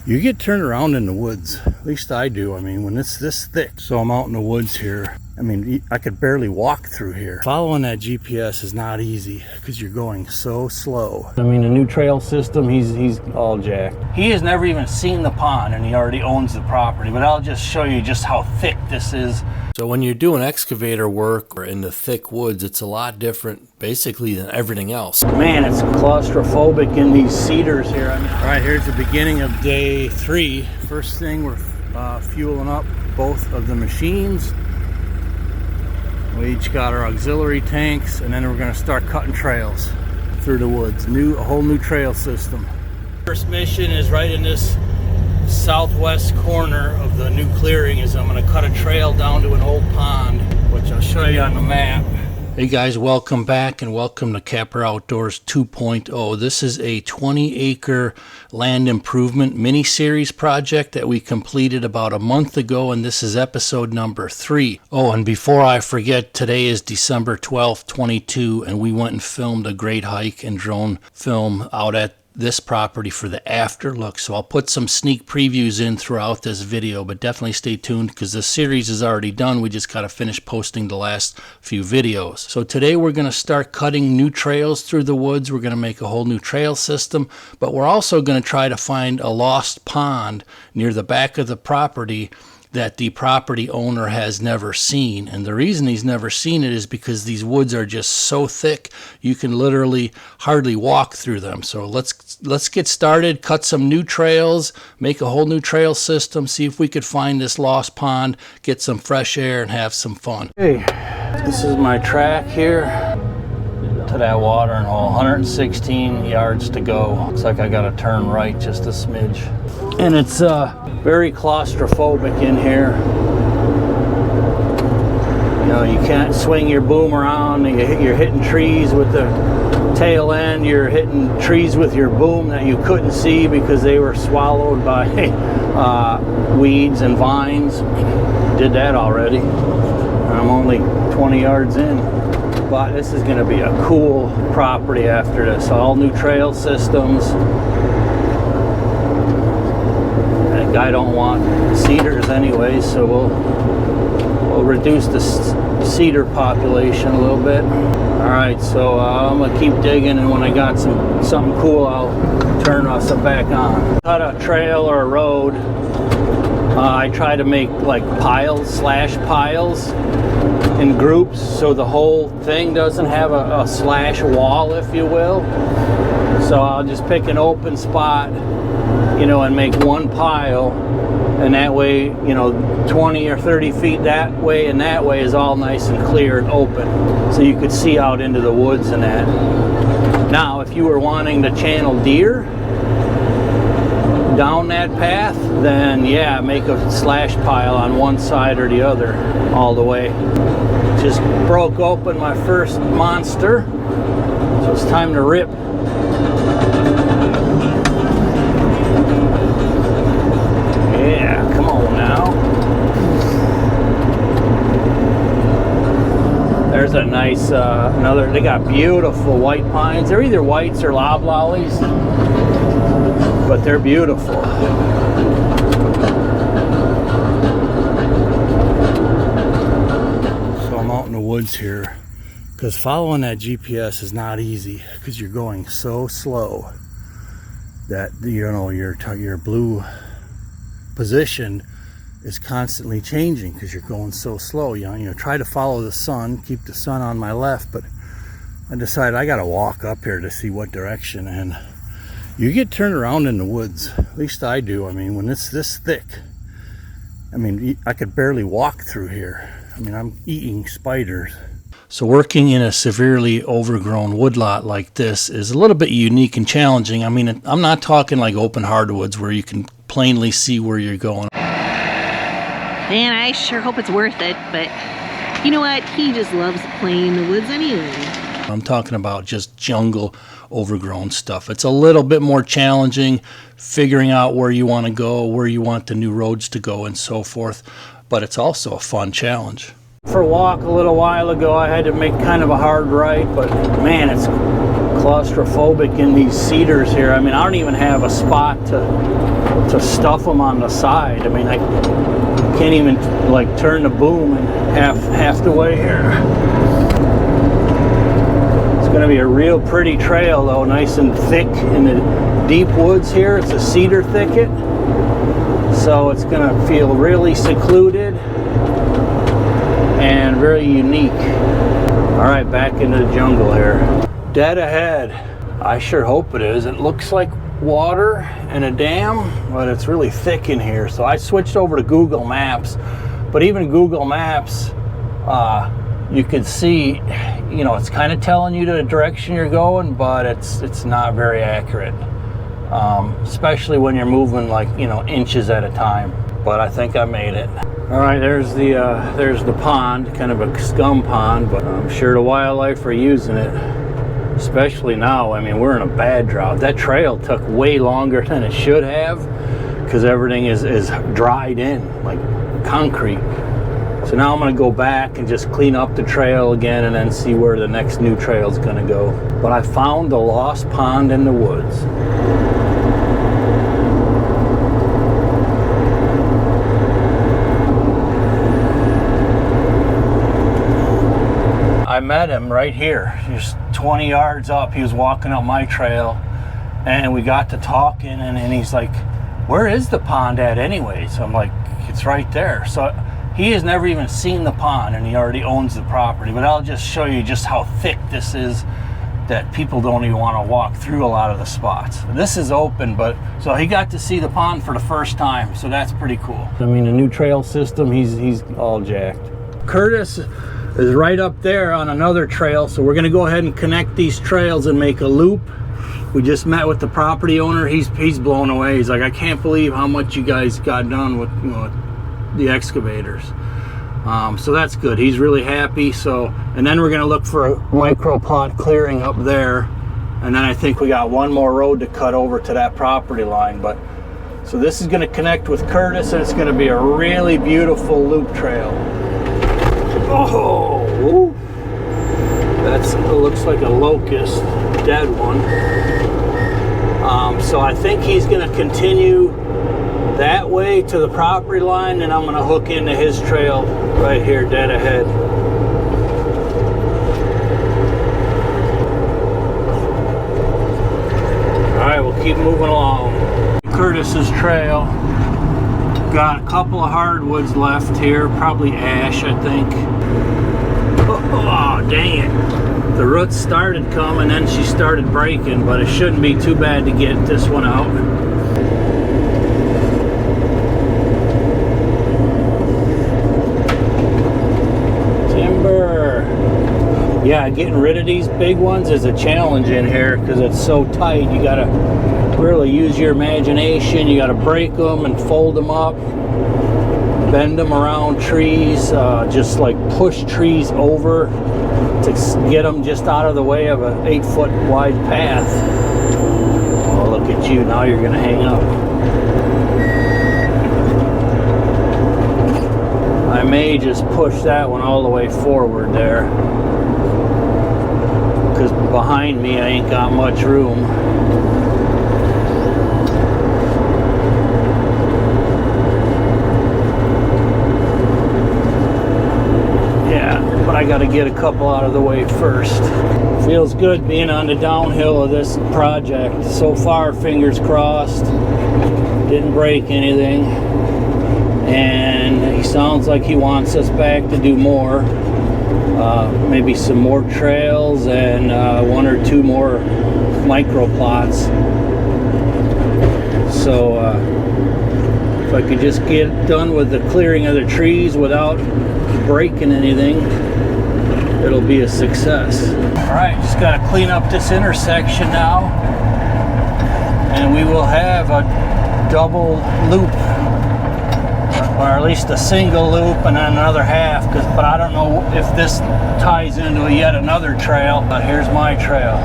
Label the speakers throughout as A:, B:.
A: You get turned around in the woods, at least I do. I mean, when it's this thick. So I'm out in the woods here. I mean, I could barely walk through here. Following that GPS is not easy because you're going so slow. I mean, a new trail system, he's all jacked. He has never even seen the pond and he already owns the property, but I'll just show you just how thick this is. So when you're doing excavator work or in the thick woods, it's a lot different basically than everything else. Man, it's claustrophobic in these cedars here. All right, here's the beginning of day 3. First thing, we're fueling up both of the machines. We each got our auxiliary tanks, and then we're going to start cutting trails through the woods. A whole new trail system. First mission is right in this southwest corner of the new clearing. Is I'm going to cut a trail down to an old pond, which I'll show you on the map. Hey guys, welcome back and welcome to Kapper Outdoors 2.0. This is a 20-acre land improvement mini-series project that we completed about a month ago, and this is episode number 3. Oh, and before I forget, today is December 12th, 22, and we went and filmed a great hike and drone film out at this property for the after look. So I'll put some sneak previews in throughout this video, but definitely stay tuned because the series is already done. We just got to finish posting the last few videos. So today we're going to start cutting new trails through the woods. We're going to make a whole new trail system, but we're also going to try to find a lost pond near the back of the property that the property owner has never seen. And the reason he's never seen it is because these woods are just so thick you can literally hardly walk through them. So let's get started, cut some new trails, make a whole new trail system, see if we could find this lost pond, get some fresh air and have some fun. Hey, this is my track here to that watering hole. 116 yards to go. Looks like I gotta turn right just a smidge. And it's very claustrophobic in here. You know, you can't swing your boom around. You're hitting trees with the tail end. You're hitting trees with your boom that you couldn't see because they were swallowed by weeds and vines. Did that already. I'm only 20 yards in. But this is going to be a cool property after this. All new trail systems. I don't want cedars anyway, so we'll reduce the cedar population a little bit. All right, so I'm gonna keep digging, and when I got something cool, I'll turn us back on. Cut a trail or a road. I try to make like slash piles in groups, so the whole thing doesn't have a slash wall, if you will. So I'll just pick an open spot, you know, and make one pile, and that way, you know, 20 or 30 feet that way and that way is all nice and clear and open, so you could see out into the woods and that. Now, if you were wanting to channel deer down that path, then yeah, make a slash pile on one side or the other all the way. Just broke open my first monster, so it's time to rip. Yeah, come on now. There's a nice, they got beautiful white pines. They're either whites or loblollies, but they're beautiful. So I'm out in the woods here because following that GPS is not easy because you're going so slow that, you know, your blue position is constantly changing because you're going so slow. You know, try to follow the sun, keep the sun on my left, but I decided I gotta walk up here to see what direction, and you get turned around in the woods, at least I do. I mean, when it's this thick, I mean, I could barely walk through here. I mean, I'm eating spiders. So working in a severely overgrown woodlot like this is a little bit unique and challenging. I mean, I'm not talking like open hardwoods where you can plainly see where you're going.
B: Man, I sure hope it's worth it, but you know what? He just loves playing in the woods anyway.
A: I'm talking about just jungle overgrown stuff. It's a little bit more challenging figuring out where you want to go, where you want the new roads to go and so forth, but it's also a fun challenge. For a walk a little while ago, I had to make kind of a hard right, but man, it's claustrophobic in these cedars here. I mean, I don't even have a spot to to stuff them on the side. I mean, I can't even like turn the boom in half the way here. It's going to be a real pretty trail though, nice and thick in the deep woods here. It's a cedar thicket, so it's going to feel really secluded and very unique. All right, back into the jungle here. Dead ahead. I sure hope it is. It looks like water and a dam, but it's really thick in here. So I switched over to Google Maps, but even Google Maps, you can see, you know, it's kind of telling you the direction you're going, but it's not very accurate, especially when you're moving like, you know, inches at a time. But I think I made it. All right, there's the pond, kind of a scum pond, but I'm sure the wildlife are using it. Especially now. I mean, we're in a bad drought. That trail took way longer than it should have because everything is dried in like concrete. So now I'm going to go back and just clean up the trail again and then see where the next new trail is going to go. But I found the lost pond in the woods. I met him right here, just 20 yards up. He was walking up my trail and we got to talking, and he's like, where is the pond at anyway? So I'm like, it's right there. So he has never even seen the pond and he already owns the property. But I'll just show you just how thick this is, that people don't even want to walk through a lot of the spots. This is open, but so he got to see the pond for the first time, so that's pretty cool. I mean, a new trail system, he's all jacked. Curtis is right up there on another trail, so we're going to go ahead and connect these trails and make a loop. We just met with the property owner. He's blown away. He's like, I can't believe how much you guys got done with, you know, the excavators. So that's good. He's really happy. So, and then we're going to look for a micro plot clearing up there, and then I think we got one more road to cut over to that property line. But so this is going to connect with Curtis, and it's going to be a really beautiful loop trail. Oh, ooh. It looks like a locust, dead one. So I think he's going to continue that way to the property line, and I'm going to hook into his trail right here, dead ahead. All right, we'll keep moving along. Curtis's trail. Got a couple of hardwoods left here, probably ash, I think. Oh, dang it. The roots started coming, then she started breaking, but it shouldn't be too bad to get this one out. Timber. Yeah, getting rid of these big ones is a challenge in here because it's so tight. You gotta really use your imagination. You gotta break them and fold them up, bend them around trees, just like push trees over to get them just out of the way of an 8-foot wide path. Oh, look at you, now you're gonna hang up. I may just push that one all the way forward there, because behind me I ain't got much room. I got to get a couple out of the way first. Feels good being on the downhill of this project. So far, fingers crossed, didn't break anything. And he sounds like he wants us back to do more. Maybe some more trails and 1 or 2 more micro plots. So if I could just get done with the clearing of the trees without breaking anything, it'll be a success. All right, just got to clean up this intersection now, and we will have a double loop, or at least a single loop and then another half, but I don't know if this ties into yet another trail. But here's my trail,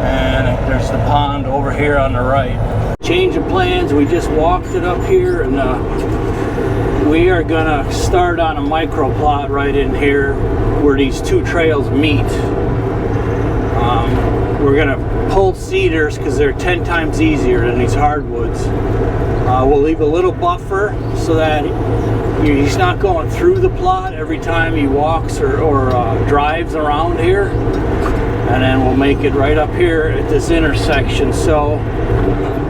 A: and there's the pond over here on the right. Change of plans, we just walked it up here, and we are gonna start on a micro plot right in here where these 2 trails meet. we're gonna pull cedars because they're 10 times easier than these hardwoods. We'll leave a little buffer so that he's not going through the plot every time he walks or drives around here. And then we'll make it right up here at this intersection. So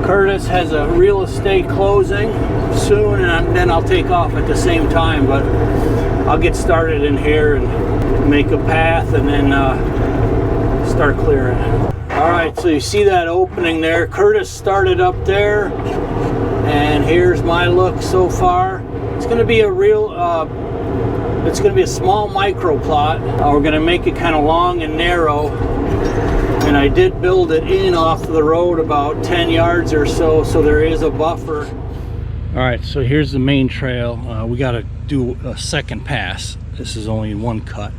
A: Curtis has a real estate closing soon, and then I'll take off at the same time, but I'll get started in here and make a path and then start clearing. All right, so you see that opening there. Curtis started up there, and here's my look so far. It's going to be a real it's going to be a small micro plot. We're going to make it kind of long and narrow, and I did build it in off the road about 10 yards or so, so there is a buffer. All right, so here's the main trail. We got to do a second pass. This is only in one cut.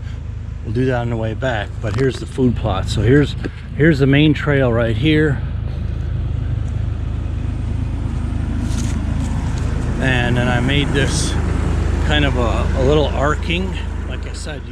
A: We'll do that on the way back, but here's the food plot. So here's the main trail right here. And then I made this kind of a little arcing. Like I said,